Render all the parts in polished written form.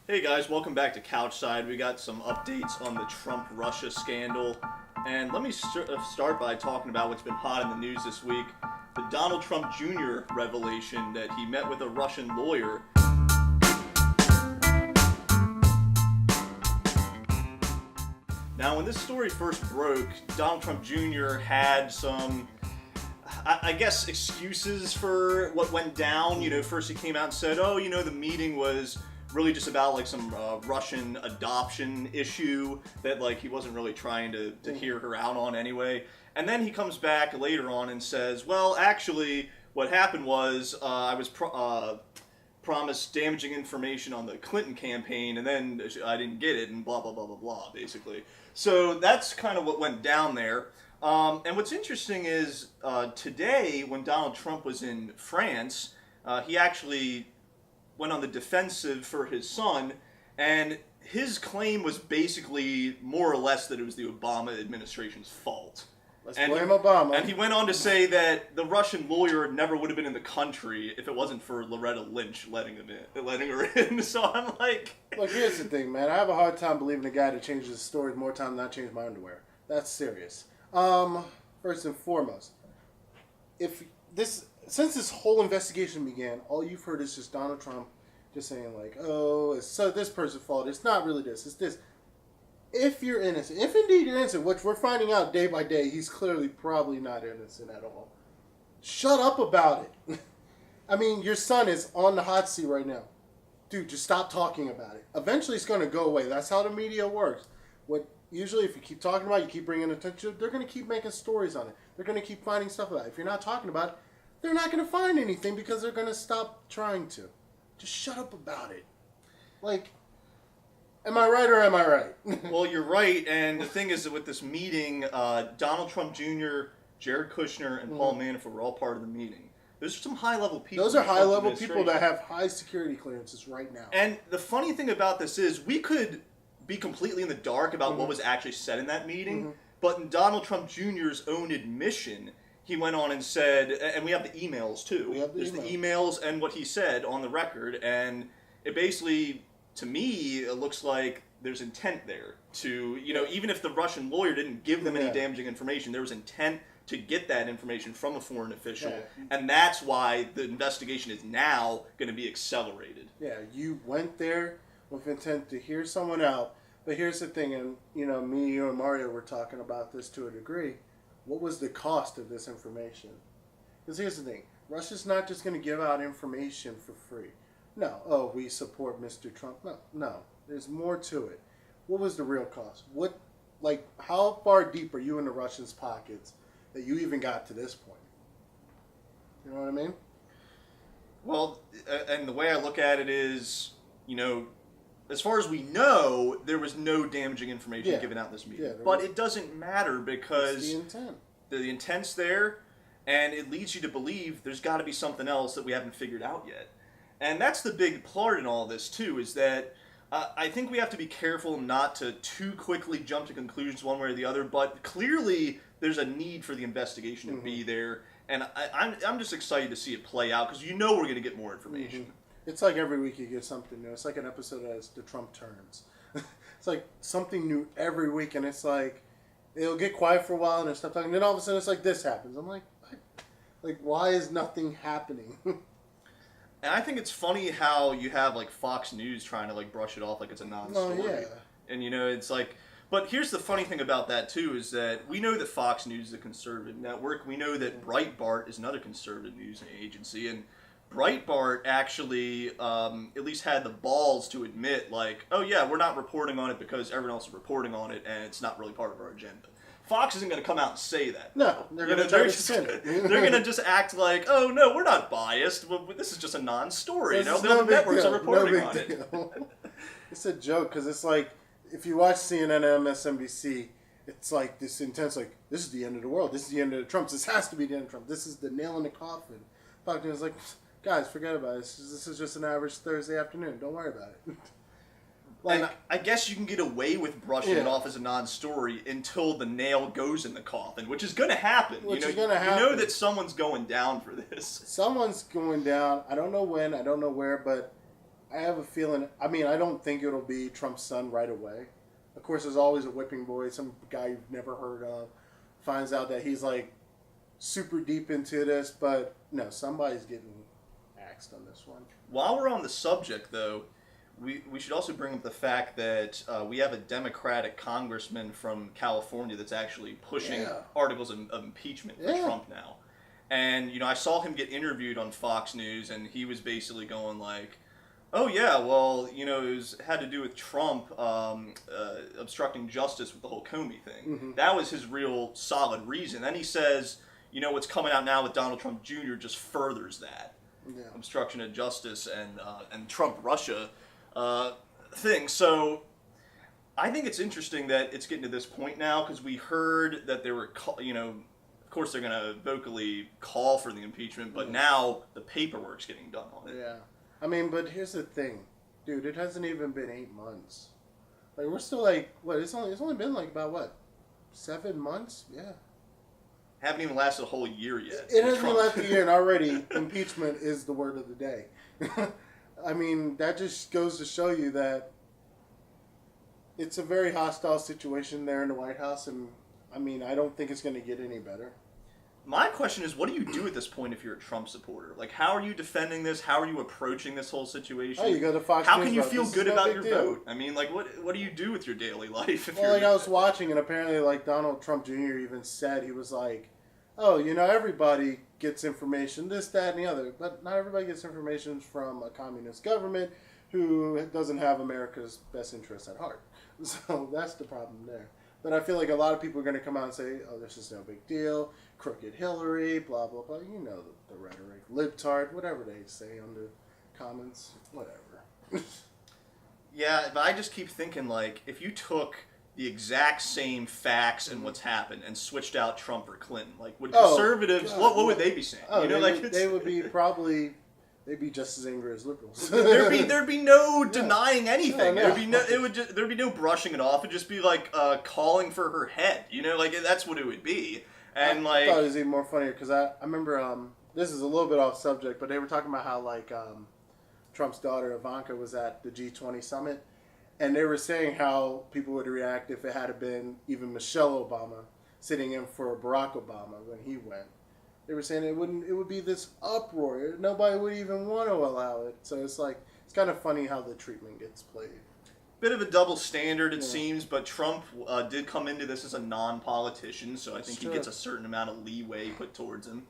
Hey guys, welcome back to Couchside. We got some updates on the Trump-Russia scandal. And let me start by talking about what's been hot in the news this week. The Donald Trump Jr. revelation that he met with a Russian lawyer. Now, when this story first broke, Donald Trump Jr. had some, I guess, excuses for what went down. You know, first he came out and said, the meeting was really just about like some Russian adoption issue that like he wasn't really trying to hear her out on anyway. And then he comes back later on and says, well, actually, what happened was I was promised damaging information on the Clinton campaign, and then I didn't get it, and blah, blah, blah, blah, blah, basically. So that's kind of what went down there. And what's interesting is today, when Donald Trump was in France, he actually went on the defensive for his son, and his claim was basically more or less that it was the Obama administration's fault. Let's blame Obama. And he went on to say that the Russian lawyer never would have been in the country if it wasn't for Loretta Lynch letting her in. So I'm like... Look, here's the thing, man. I have a hard time believing a guy that changes his story more time than I change my underwear. That's serious. First and foremost, since this whole investigation began, all you've heard is just Donald Trump just saying like, oh, it's so this person's fault. It's not really this. It's this. If you're innocent, if indeed you're innocent, which we're finding out day by day, he's clearly probably not innocent at all. Shut up about it. I mean, your son is on the hot seat right now. Dude, just stop talking about it. Eventually it's going to go away. That's how the media works. Usually if you keep talking about it, you keep bringing attention, they're going to keep making stories on it. They're going to keep finding stuff about it. If you're not talking about it, they're not going to find anything because they're going to stop trying to. Just shut up about it. Like, am I right or am I right? Well, you're right, and the thing is that with this meeting, Donald Trump Jr., Jared Kushner, and Paul Manafort were all part of the meeting. Those are some high-level people. Those are high-level people that have high security clearances right now. And the funny thing about this is we could be completely in the dark about what was actually said in that meeting, but in Donald Trump Jr.'s own admission, he went on and said, and we have the emails too. There's the emails and what he said on the record, and it basically, to me, it looks like there's intent there to, even if the Russian lawyer didn't give them any damaging information, there was intent to get that information from a foreign official, and that's why the investigation is now going to be accelerated. Yeah, you went there with intent to hear someone out, but here's the thing, and me, you, and Mario were talking about this to a degree. What was the cost of this information? Because here's the thing, Russia's not just going to give out information for free. No, we support Mr. Trump. No, there's more to it. What was the real cost? How far deep are you in the Russians' pockets that you even got to this point? You know what I mean? Well, and the way I look at it is, as far as we know, there was no damaging information given out in this meeting. But it doesn't matter because the intent's there, and it leads you to believe there's got to be something else that we haven't figured out yet. And that's the big part in all this, too, is that I think we have to be careful not to too quickly jump to conclusions one way or the other, but clearly there's a need for the investigation to be there, and I'm just excited to see it play out, because we're going to get more information. It's like every week you get something new. It's like an episode as the Trump turns. It's like something new every week, and it's like, it'll get quiet for a while, and they'll stop talking, and then all of a sudden it's like this happens. I'm like, what? Like, why is nothing happening? And I think it's funny how you have, like, Fox News trying to, like, brush it off like it's a non-story. Oh, yeah. And, it's like... But here's the funny thing about that, too, is that we know that Fox News is a conservative network. We know that Breitbart is another conservative news agency. And Breitbart actually at least had the balls to admit, like, oh, yeah, we're not reporting on it because everyone else is reporting on it, and it's not really part of our agenda. Fox isn't going to come out and say that. No, they're going to try to spin it. They're going to just act like, oh, no, we're not biased. This is just a non-story. The other networks are reporting on it. It's a joke, because it's like, if you watch CNN and MSNBC, it's like this intense, like, this is the end of the world. This is the end of the Trump. This has to be the end of Trump. This is the nail in the coffin. Fox News is like, guys, forget about it. This is just an average Thursday afternoon. Don't worry about it. And I guess you can get away with brushing it off as a non-story until the nail goes in the coffin, which is going to happen. You know that someone's going down for this. Someone's going down. I don't know when. I don't know where, but I have a feeling. I mean, I don't think it'll be Trump's son right away. Of course, there's always a whipping boy, some guy you've never heard of, finds out that he's like super deep into this, but no, somebody's getting axed on this one. While we're on the subject, though, we should also bring up the fact that we have a Democratic congressman from California that's actually pushing articles of impeachment for Trump now. And, you know, I saw him get interviewed on Fox News, and he was basically going like, oh, yeah, well, you know, it had to do with Trump obstructing justice with the whole Comey thing. Mm-hmm. That was his real solid reason. Then he says, you know, what's coming out now with Donald Trump Jr. just furthers that. Yeah. Obstruction of justice and Trump-Russia thing. So I think it's interesting that it's getting to this point now, because we heard that they were, you know, of course they're going to vocally call for the impeachment, but now the paperwork's getting done on it. Yeah. I mean, but here's the thing. Dude, it hasn't even been 8 months. Like, we're still like, what, it's only been like about, what, 7 months? Yeah. Haven't even lasted a whole year yet. It hasn't even lasted a year, and already impeachment is the word of the day. I mean, that just goes to show you that it's a very hostile situation there in the White House, and I mean, I don't think it's going to get any better. My question is, what do you do at this point if you're a Trump supporter? Like, how are you defending this? How are you approaching this whole situation? Oh, you go to Fox How News can you about feel this. good It's no about big your deal. vote? I mean, like, what do you do with your daily life? If Well, like, I was watching, and apparently, like, Donald Trump Jr. even said, he was like, oh, you know, everybody gets information, this, that, and the other, but not everybody gets information from a communist government who doesn't have America's best interests at heart. So that's the problem there. But I feel like a lot of people are going to come out and say, oh, this is no big deal, crooked Hillary, blah, blah, blah. You know the rhetoric, libtard, whatever they say on the comments, whatever. Yeah, but I just keep thinking, like, if you took the exact same facts and what's happened and switched out Trump or Clinton, like, would conservatives, what would they be saying? Oh, you know, they would be probably... They'd be just as angry as liberals. there'd be no denying anything. No. There'd be no brushing it off. It'd just be like calling for her head. You know, like that's what it would be. And I thought it was even more funnier because I remember this is a little bit off subject, but they were talking about how like Trump's daughter Ivanka was at the G20 summit, and they were saying how people would react if it had been even Michelle Obama sitting in for Barack Obama when he went. They were saying it would be this uproar. Nobody would even want to allow it. So it's like, it's kind of funny how the treatment gets played. Bit of a double standard, it seems, but Trump did come into this as a non-politician, so I think he gets a certain amount of leeway put towards him.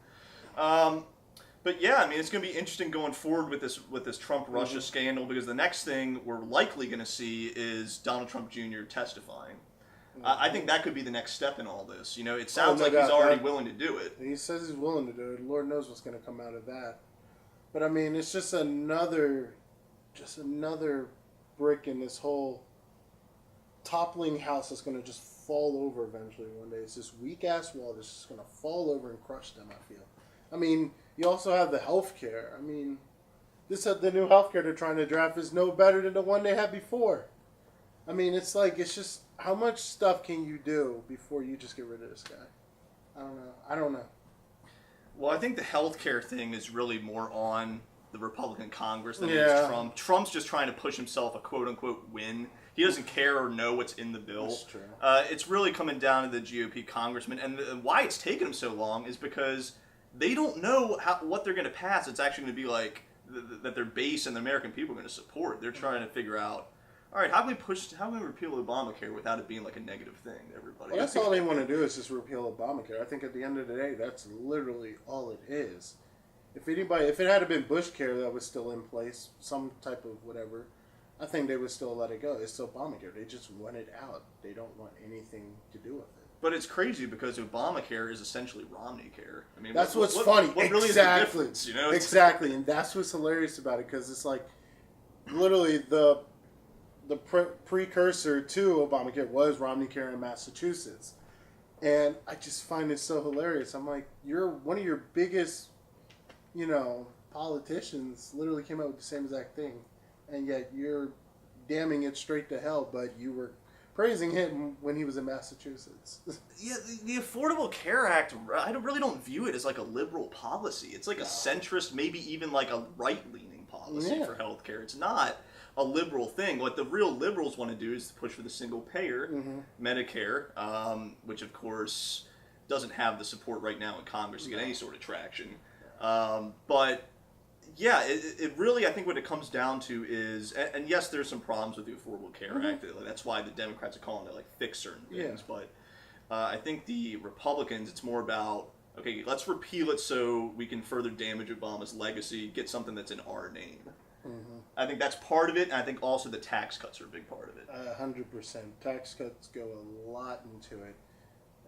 But yeah, I mean, it's going to be interesting going forward with this Trump-Russia scandal, because the next thing we're likely going to see is Donald Trump Jr. testifying. I think that could be the next step in all this. You know, it sounds like he's already willing to do it. He says he's willing to do it. Lord knows what's going to come out of that. But I mean, it's just another brick in this whole toppling house that's going to just fall over eventually one day. It's this weak ass wall that's just going to fall over and crush them, I feel. I mean, you also have the healthcare. I mean, the new healthcare they're trying to draft is no better than the one they had before. I mean, it's like, it's just, how much stuff can you do before you just get rid of this guy? I don't know. Well, I think the healthcare thing is really more on the Republican Congress than it is Trump. Trump's just trying to push himself a quote-unquote win. He doesn't care or know what's in the bill. That's true. It's really coming down to the GOP congressman. And why it's taken them so long is because they don't know what they're going to pass. It's actually going to be like that their base and the American people are going to support. They're trying to figure out, all right, how can we repeal Obamacare without it being like a negative thing to everybody? Well, that's all they want to do is just repeal Obamacare. I think at the end of the day, that's literally all it is. If it had been Bush care that was still in place, some type of whatever, I think they would still let it go. It's Obamacare. They just want it out. They don't want anything to do with it. But it's crazy because Obamacare is essentially Romney care. I mean, that's what's funny. What really is the difference? You know, exactly, and that's what's hilarious about it, because it's like literally the precursor to Obamacare was Romney care in Massachusetts, and I just find it so hilarious. I'm like, you're one of your biggest, politicians literally came out with the same exact thing, and yet you're damning it straight to hell, but you were praising him when he was in Massachusetts. Yeah, the Affordable Care Act, I really don't view it as like a liberal policy. It's like a centrist, maybe even like a right-leaning policy. policy for healthcare. It's not a liberal thing. What the real liberals want to do is push for the single payer Medicare, which of course doesn't have the support right now in Congress to get any sort of traction. But yeah, it really, I think what it comes down to is, and yes, there's some problems with the Affordable Care Act. That's why the Democrats are calling it like fix certain things. But I think the Republicans, it's more about, okay, let's repeal it so we can further damage Obama's legacy, get something that's in our name. I think that's part of it, and I think also the tax cuts are a big part of it. 100%. Tax cuts go a lot into it.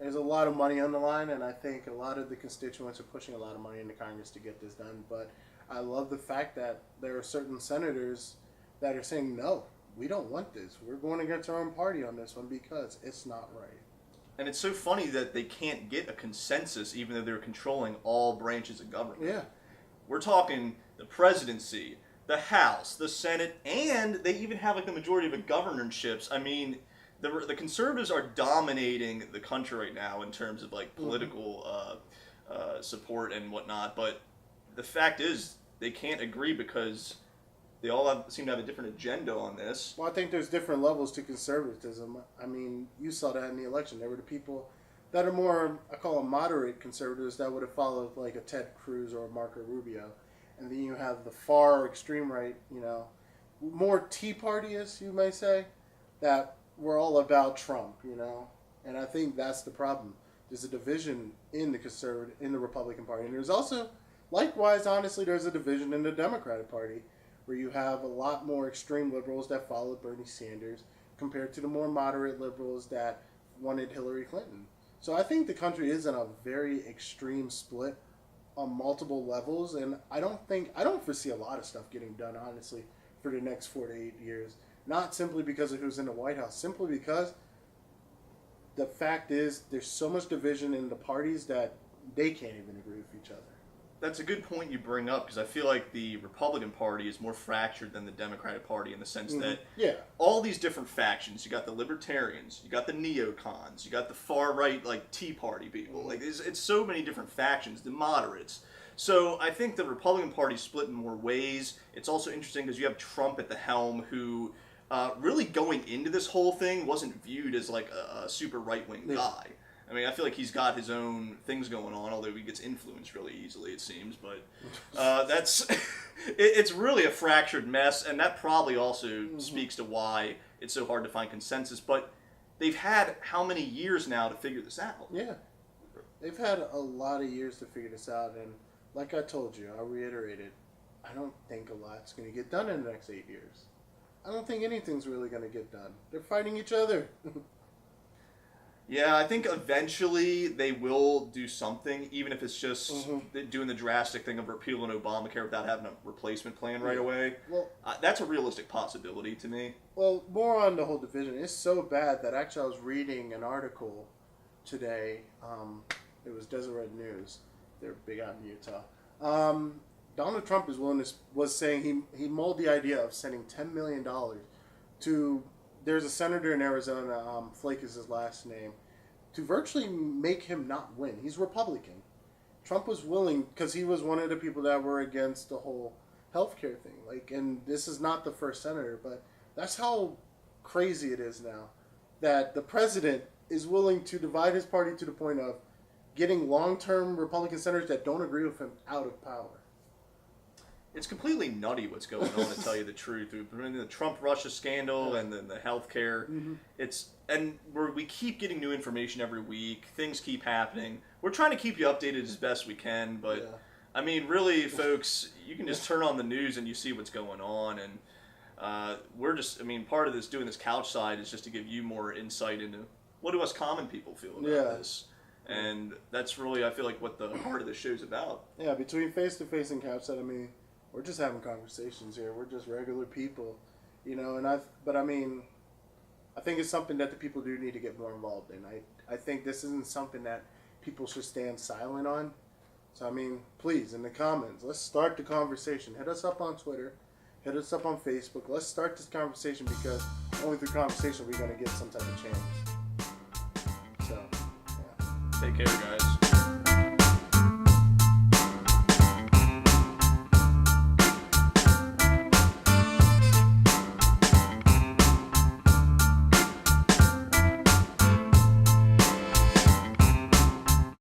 There's a lot of money on the line, and I think a lot of the constituents are pushing a lot of money into Congress to get this done. But I love the fact that there are certain senators that are saying, no, we don't want this. We're going against our own party on this one because it's not right. And it's so funny that they can't get a consensus even though they're controlling all branches of government. Yeah. We're talking the presidency, the House, the Senate, and they even have like the majority of the governorships. I mean, the conservatives are dominating the country right now in terms of like political support and whatnot. But the fact is, they can't agree because they all seem to have a different agenda on this. Well, I think there's different levels to conservatism. I mean, you saw that in the election. There were the people that are more, I call them moderate conservatives, that would have followed like a Ted Cruz or a Marco Rubio. And then you have the far extreme right, you know, more Tea Party-ists, you may say, that were all about Trump, you know. And I think that's the problem. There's a division in the Republican Party. And there's also, likewise, honestly, there's a division in the Democratic Party, where you have a lot more extreme liberals that followed Bernie Sanders compared to the more moderate liberals that wanted Hillary Clinton. So I think the country is in a very extreme split on multiple levels, and I don't foresee a lot of stuff getting done, honestly, for the next 4 to 8 years. Not simply because of who's in the White House, simply because the fact is there's so much division in the parties that they can't even agree with each other. That's a good point you bring up, because I feel like the Republican Party is more fractured than the Democratic Party in the sense that all these different factions, you got the libertarians, you got the neocons, you got the far right like Tea Party people, like it's so many different factions, the moderates. So I think the Republican Party split in more ways. It's also interesting because you have Trump at the helm, who really going into this whole thing wasn't viewed as like a super right-wing guy. I mean, I feel like he's got his own things going on, although he gets influenced really easily, it seems. But it's really a fractured mess, and that probably also speaks to why it's so hard to find consensus. But they've had how many years now to figure this out? Yeah. They've had a lot of years to figure this out, and like I told you, I'll reiterate it, I don't think a lot's going to get done in the next 8 years. I don't think anything's really going to get done. They're fighting each other. Yeah, I think eventually they will do something, even if it's just doing the drastic thing of repealing Obamacare without having a replacement plan right away. Well, that's a realistic possibility to me. Well, more on the whole division. It's so bad that actually I was reading an article today. It was Deseret News. They're big out in Utah. Donald Trump was saying he mulled the idea of sending $10 million to... There's a senator in Arizona, Flake is his last name, to virtually make him not win. He's Republican. Trump was willing, because he was one of the people that were against the whole healthcare thing. Like, and this is not the first senator, but that's how crazy it is now, that the president is willing to divide his party to the point of getting long-term Republican senators that don't agree with him out of power. It's completely nutty what's going on, to tell you the truth. The Trump-Russia scandal and then the healthcare. We keep getting new information every week. Things keep happening. We're trying to keep you updated as best we can, but I mean, really, folks, you can just turn on the news and you see what's going on. And part of this doing this Couchside is just to give you more insight into what do us common people feel about this. And that's really, I feel like, what the heart of the show's about. Yeah, between face-to-face and Couchside, I mean, we're just having conversations here. We're just regular people, you know. But I mean, I think it's something that the people do need to get more involved in. I think this isn't something that people should stand silent on. So I mean, please, in the comments, let's start the conversation. Hit us up on Twitter. Hit us up on Facebook. Let's start this conversation, because only through conversation we're going to get some type of change. So, yeah. Take care, guys.